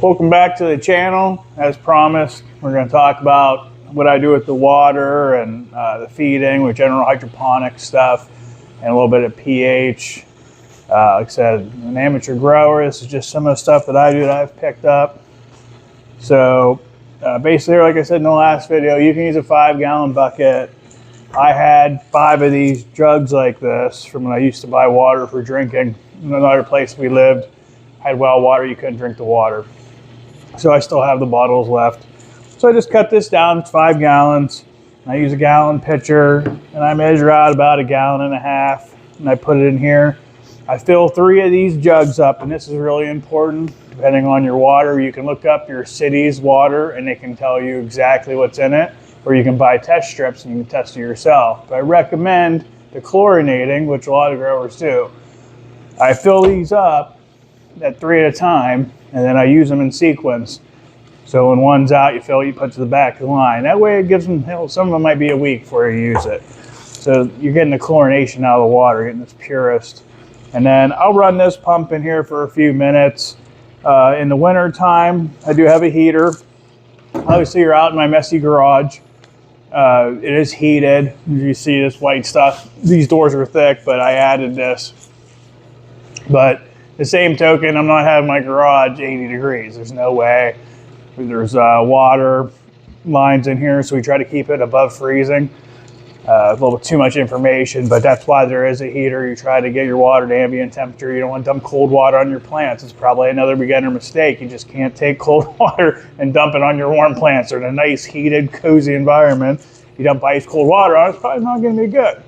Welcome back to the channel. As promised, we're going to talk about what I do with the water and the feeding with General Hydroponics stuff and a little bit of pH. Like I said, an amateur grower, this is just some of the stuff that I do that I've picked up. So basically, like I said in the last video, you can use a 5-gallon bucket. I had 5 of these jugs like this from when I used to buy water for drinking. In another place we lived, had well water, you couldn't drink the water. So I still have the bottles left. So I just cut this down, it's 5 gallons. I use a gallon pitcher and I measure out about 1.5 gallons and I put it in here. I fill 3 of these jugs up, and this is really important. Depending on your water, you can look up your city's water and it can tell you exactly what's in it, or you can buy test strips and you can test it yourself. But I recommend Dichlorination, which a lot of growers do. I fill these up at 3 at a time, and then I use them in sequence. So when one's out, you fill it, you put it to the back of the line. That way it gives them, some of them might be a week before you use it. So you're getting the chlorination out of the water, getting this purest. And then I'll run this pump in here for a few minutes. In the winter time, I do have a heater. Obviously you're out in my messy garage. It is heated. You see this white stuff. These doors are thick, but I added this. But the same token, I'm not having my garage 80 degrees. There's no way. There's water lines in here, so we try to keep it above freezing. A little bit too much information, but that's why there is a heater. You try to get your water to ambient temperature. You don't want to dump cold water on your plants. It's probably another beginner mistake. You just can't take cold water and dump it on your warm plants. They're in a nice, heated, cozy environment. You dump ice cold water on it, it's probably not going to be good.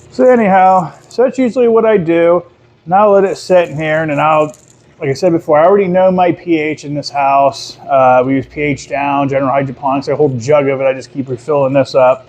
So anyhow, so that's usually what I do. Now I'll let it sit in here, and then like I said before, I already know my pH in this house. We use pH down, General Hydroponics. A whole jug of it, I just keep refilling this up.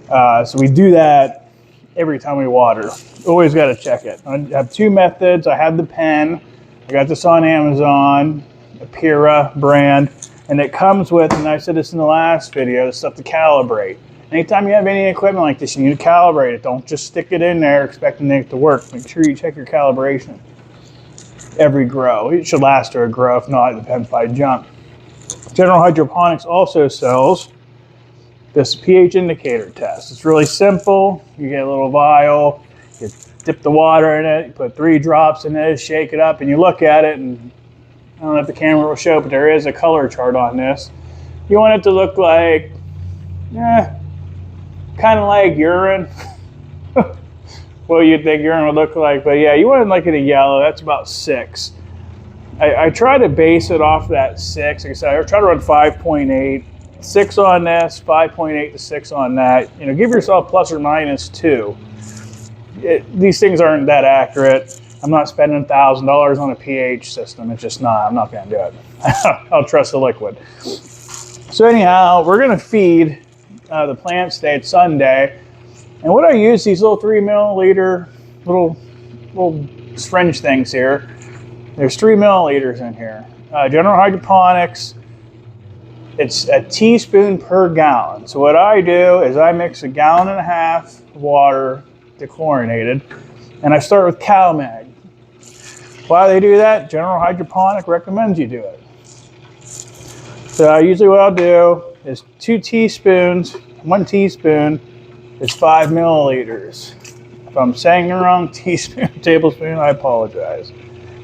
So we do that every time we water. Always got to check it. I have 2 methods. I have the pen. I got this on Amazon, a Pura brand, and it comes with, and I said this in the last video, the stuff to calibrate. Anytime you have any equipment like this, you need to calibrate it. Don't just stick it in there expecting it to work. Make sure you check your calibration every grow. It should last to a grow. If not, it depends by junk. General Hydroponics also sells this pH indicator test. It's really simple. You get a little vial, you dip the water in it, you put 3 drops in it, shake it up, and you look at it, and I don't know if the camera will show, but there is a color chart on this. You want it to look like, kind of like urine. What you'd think urine would look like, but yeah, you want to look at a yellow. That's about 6. I try to base it off that 6. Like I said, I try to run 5.8, 6 on this, 5.8 to 6 on that. You know, give yourself plus or minus 2. These things aren't that accurate. I'm not spending $1,000 on a pH system. It's just not. I'm not going to do it. I'll trust the liquid. So anyhow, we're going to feed the plants today. It's Sunday. And what I use, these little 3 milliliter little syringe things here. There's 3 milliliters in here. General Hydroponics, it's a teaspoon per gallon. So what I do is I mix 1.5 gallons of water, dechlorinated, and I start with CalMag. Why they do that? General Hydroponic recommends you do it. So usually what I'll do is 2 teaspoons, 1 teaspoon is 5 milliliters. If I'm saying the wrong teaspoon, tablespoon, I apologize.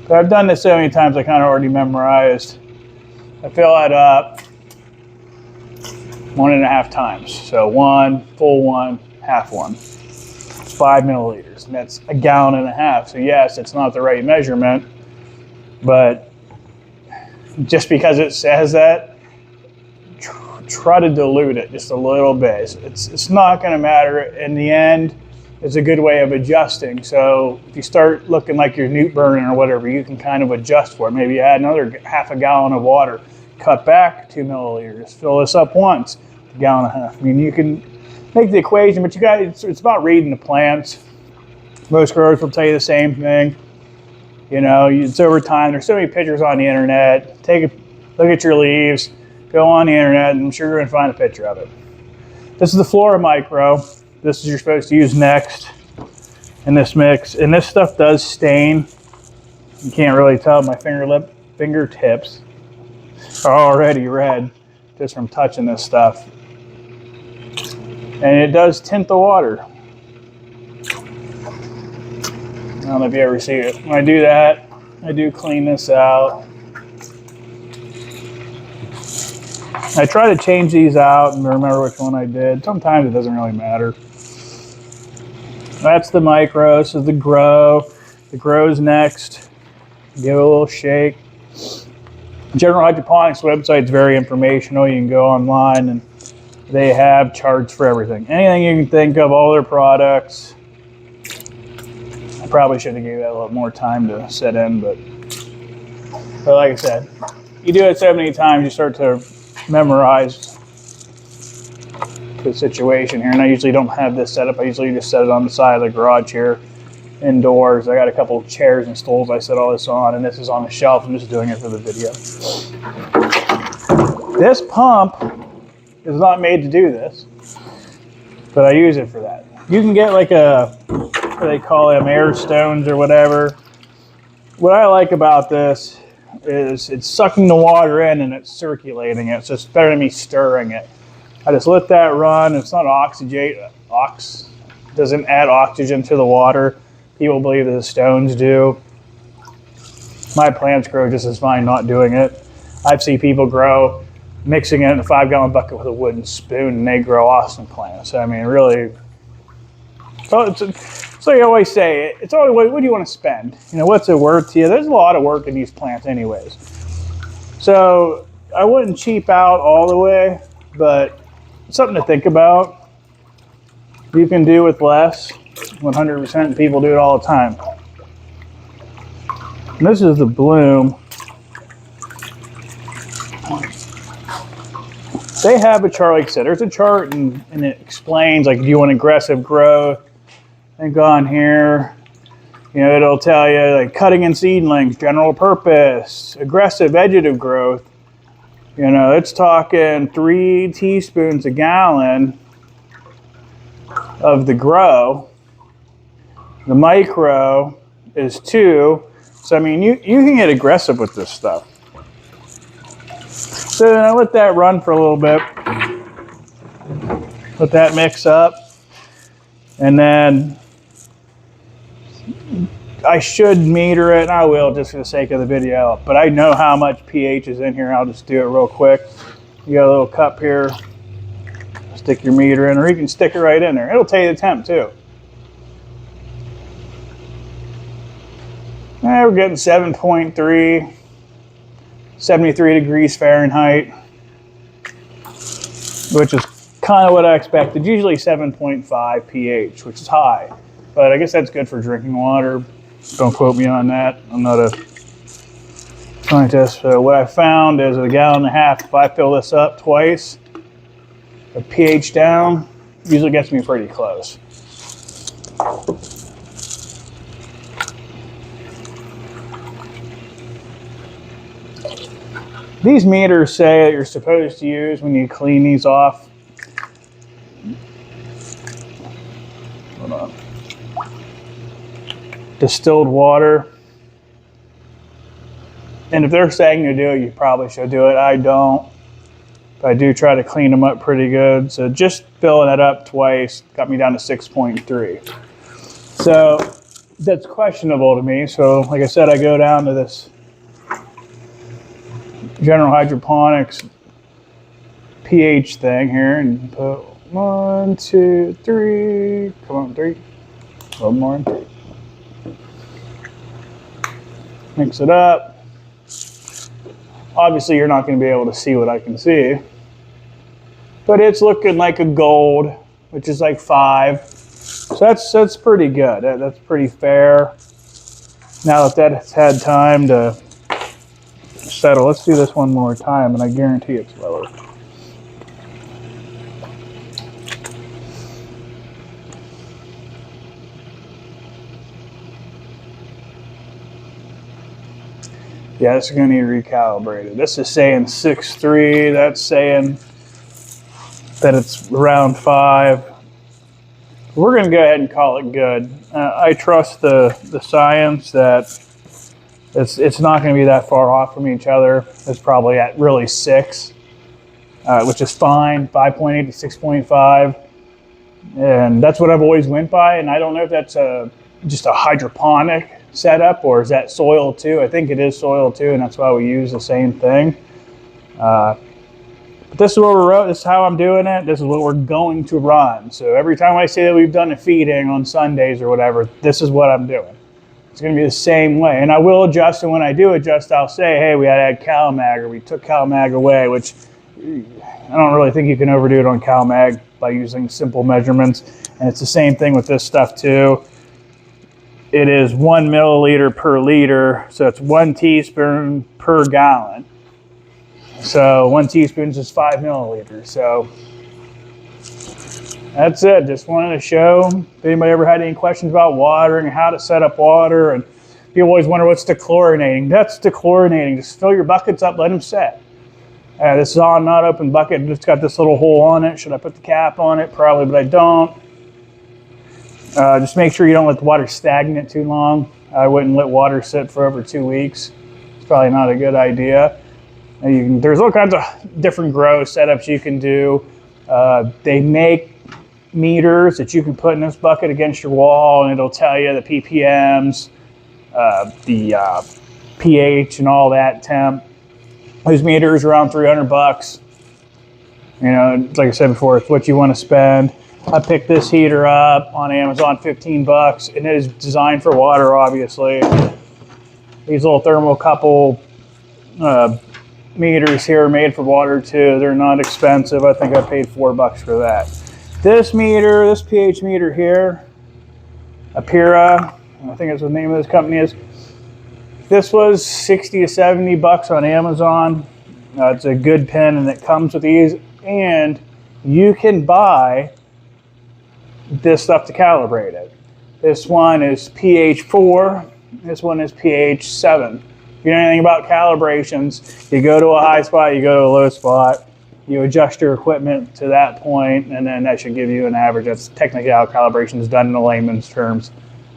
But I've done this so many times I kind of already memorized. I fill that up 1.5 times. So 1, full 1, half 1. 5 milliliters, and that's 1.5 gallons. So yes, it's not the right measurement, but just because it says that, try to dilute it just a little bit. It's not going to matter. In the end, it's a good way of adjusting. So if you start looking like you're newt burning or whatever, you can kind of adjust for it. Maybe add another 0.5 gallon of water, cut back 2 milliliters, fill this up once, 1.5 gallons. I mean, you can make the equation, but it's about reading the plants. Most growers will tell you the same thing. You know, it's over time. There's so many pictures on the internet. Look at your leaves. Go on the internet, and I'm sure you're going to find a picture of it. This is the Flora Micro. This is you're supposed to use next in this mix. And this stuff does stain. You can't really tell my finger lip fingertips are already red just from touching this stuff. And it does tint the water. I don't know if you ever see it. When I do that, I do clean this out. I try to change these out and remember which one I did. Sometimes it doesn't really matter. That's the micro. This is the grow. The grow's next. Give it a little shake. General Hydroponics website is very informational. You can go online and they have charts for everything. Anything you can think of, all their products. I probably should have gave that a little more time to set in, but like I said, you do it so many times, you start to memorize the situation here. And I usually don't have this set up. I usually just set it on the side of the garage here indoors. I got a couple of chairs and stools I set all this on, and this is on the shelf. I'm just doing it for the video. This pump is not made to do this, but I use it for that. You can get like a, what they call them, air stones or whatever. What I like about this is it's sucking the water in and it's circulating it. So it's better than me stirring it. I just let that run. It's not doesn't add oxygen to the water. People believe that the stones do. My plants grow just as fine not doing it. I've seen people grow mixing it in a 5-gallon bucket with a wooden spoon, and they grow awesome plants. I mean, really. So you always say, it's always, what do you want to spend? You know, what's it worth to you? There's a lot of work in these plants anyways. So I wouldn't cheap out all the way, but something to think about. You can do with less. 100% people do it all the time. And this is the bloom. They have a chart, like I said, there's a chart and it explains, like, do you want aggressive growth? And go on here, you know, it'll tell you like cutting and seedlings, general purpose, aggressive vegetative growth. You know, it's talking 3 teaspoons a gallon of the grow. The micro is 2. So, I mean, you can get aggressive with this stuff. So then I let that run for a little bit. Let that mix up. And then I should meter it, and I will just for the sake of the video, but I know how much pH is in here. I'll just do it real quick. You got a little cup here, stick your meter in, or you can stick it right in there. It'll tell you the temp too. We're getting 7.3, 73 degrees Fahrenheit, which is kind of what I expected. Usually 7.5 pH, which is high, but I guess that's good for drinking water. Don't quote me on that. I'm not a scientist. So what I found is a gallon and a half, if I fill this up twice, the pH down usually gets me pretty close. These meters say that you're supposed to use when you clean these off. Hold on. Distilled water. And if they're saying to do it, you probably should do it. I don't. But I do try to clean them up pretty good. So just filling it up twice got me down to 6.3. So that's questionable to me. So like I said, I go down to this General Hydroponics pH thing here and put 1, 2, 3. Come on, 3. A little more. Mix it up. Obviously, you're not going to be able to see what I can see, but it's looking like a gold, which is like 5. So that's pretty good. That's pretty fair. Now that that's had time to settle, let's do this one more time, and I guarantee it's lower. Yeah, this is going to need recalibrated. This is saying 6.3. That's saying that it's around 5. We're going to go ahead and call it good. I trust the science that It's not going to be that far off from each other. It's probably at really 6, which is fine, 5.8 to 6.5. And that's what I've always went by. And I don't know if that's just a hydroponic setup or is that soil too. I think it is soil too, and that's why we use the same thing. But this is what we're, this is how I'm doing it. This is what we're going to run. So every time I say that we've done a feeding on Sundays or whatever, this is what I'm doing. It's going to be the same way. And I will adjust, and when I do adjust, I'll say, hey, we had to add CalMag, or we took CalMag away, which I don't really think you can overdo it on CalMag by using simple measurements. And it's the same thing with this stuff too. It is 1 milliliter per liter, so it's 1 teaspoon per gallon. So 1 teaspoon is just 5 milliliters. So that's it. Just wanted to show if anybody ever had any questions about watering, how to set up water, and people always wonder what's dechlorinating. That's dechlorinating. Just fill your buckets up, let them set. This is all not open bucket. It's got this little hole on it. Should I put the cap on it? Probably, but I don't. Just make sure you don't let the water stagnate too long. I wouldn't let water sit for over 2 weeks. It's probably not a good idea. There's all kinds of different grow setups you can do. They make meters that you can put in this bucket against your wall, and it'll tell you the ppms, the pH, and all that temp. Those meters are around $300. You know, like I said before, it's what you want to spend. I picked this heater up on Amazon, 15 bucks, and it is designed for water, obviously. These little thermocouple meters here are made for water too. They're not expensive. I think I paid $4 for that. This meter, this pH meter here, Apira, I think that's what the name of this company is. This was 60 to 70 bucks on Amazon. It's a good pen, and it comes with these, and you can buy this stuff to calibrate it. This one is pH 4, this one is pH 7. If you know anything about calibrations, you go to a high spot, you go to a low spot, you adjust your equipment to that point, and then that should give you an average. That's technically how calibration is done in the layman's terms.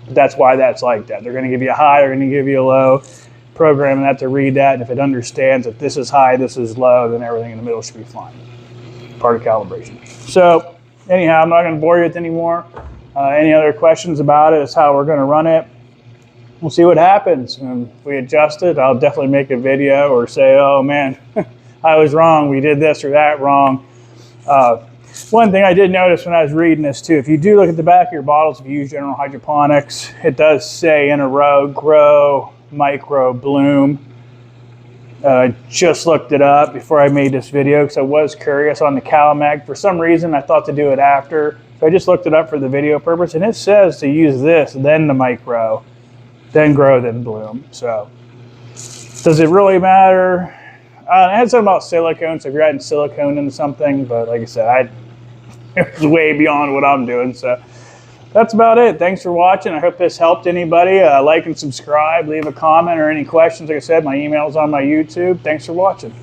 But that's why that's like that. They're going to give you a high, they're going to give you a low. Programming that to read that, and if it understands that this is high, this is low, then everything in the middle should be fine. Part of calibration. So anyhow, I'm not going to bore you with any more. Any other questions about it? It's how we're going to run it. We'll see what happens. And if we adjust it, I'll definitely make a video or say, oh man, I was wrong. We did this or that wrong. One thing I did notice when I was reading this too, if you do look at the back of your bottles, if you use General Hydroponics, it does say in a row, grow, micro, bloom. Just looked it up before I made this video because I was curious on the CalMag. For some reason, I thought to do it after. So I just looked it up for the video purpose, and it says to use this, then the micro, then grow, then bloom. So does it really matter? I had something about silicone, so if you're adding silicone into something, but like I said, it was way beyond what I'm doing. So that's about it. Thanks for watching. I hope this helped anybody. Like and subscribe, leave a comment or any questions. Like I said, my email's on my YouTube. Thanks for watching.